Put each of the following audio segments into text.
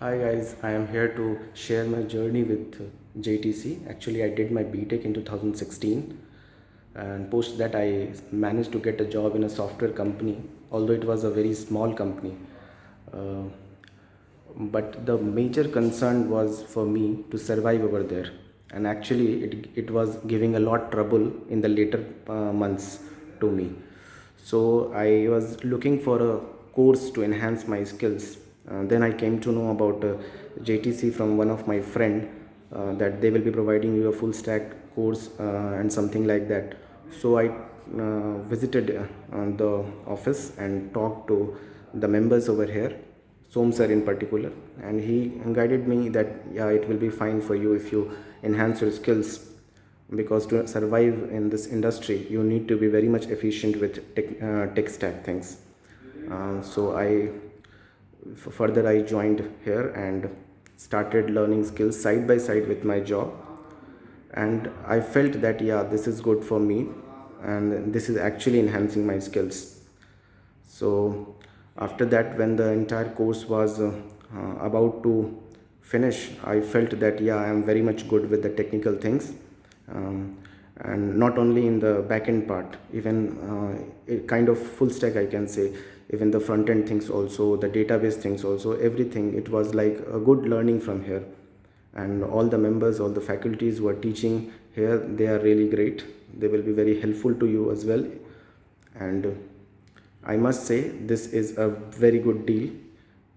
Hi guys, I am here to share my journey with JTC. Actually, I did my BTech in 2016, and post that I managed to get a job in a software company, although it was a very small company. Uh, but the major concern was for me to survive over there, and actually it was giving a lot trouble in the later months to me. So I was looking for a course to enhance my skills. Then I came to know about JTC from one of my friend, that they will be providing you a full stack course and something like that. So I visited the office and talked to the members over here, Som sir in particular, and he guided me that yeah, it will be fine for you if you enhance your skills, because to survive in this industry you need to be very much efficient with tech stack things. Further I joined here and started learning skills side by side with my job, and I felt that yeah, this is good for me and this is actually enhancing my skills. So after that, when the entire course was about to finish, I felt that yeah, I am very much good with the technical things, um, and not only in the back end part, even a kind of full stack I can say, even the front end things also, the database things also, everything. It was like a good learning from here, and all the members, all the faculties who are teaching here, they are really great. They will be very helpful to you as well, and I must say this is a very good deal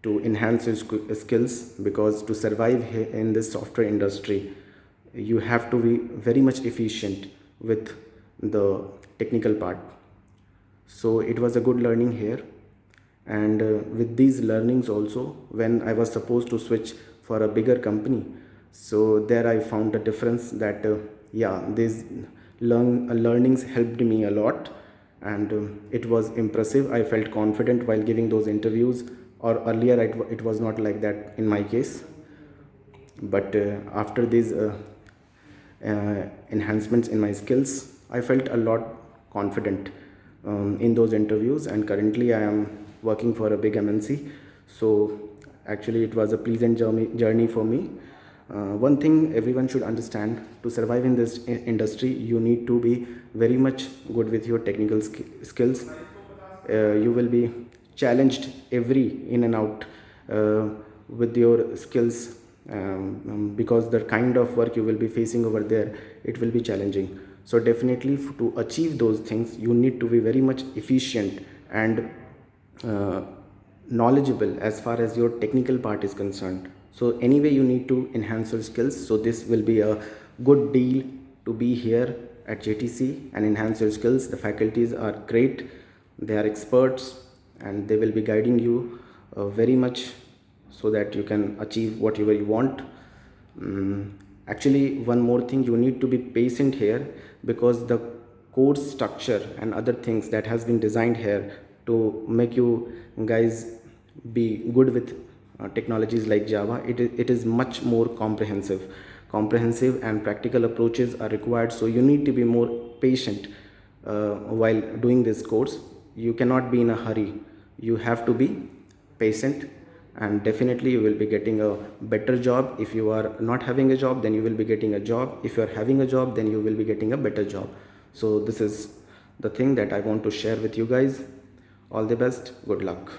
to enhance your skills, because to survive in this software industry you have to be very much efficient with the technical part. So it was a good learning here, and with these learnings also, when I was supposed to switch for a bigger company, so there I found a difference that yeah, these learnings helped me a lot, and it was impressive. I felt confident while giving those interviews, or earlier it was not like that in my case. But after these enhancements in my skills, I felt a lot confident in those interviews, and currently I am working for a big MNC. So actually it was a pleasant journey for me. One thing everyone should understand: to survive in this industry you need to be very much good with your technical skills. You will be challenged every in and out with your skills, because the kind of work you will be facing over there, it will be challenging. So definitely to achieve those things you need to be very much efficient and uh, knowledgeable as far as your technical part is concerned. So anyway you need to enhance your skills, so this will be a good deal to be here at JTC and enhance your skills. The faculties are great, they are experts, and they will be guiding you very much, so that you can achieve whatever you want. Actually, one more thing, you need to be patient here, because the course structure and other things that has been designed here to make you guys be good with technologies like Java, it is much more comprehensive and practical approaches are required. So you need to be more patient while doing this course. You cannot be in a hurry, you have to be patient, and definitely you will be getting a better job. If you are not having a job, then you will be getting a job. If you are having a job, then you will be getting a better job. So this is the thing that I want to share with you guys. All the best, good luck.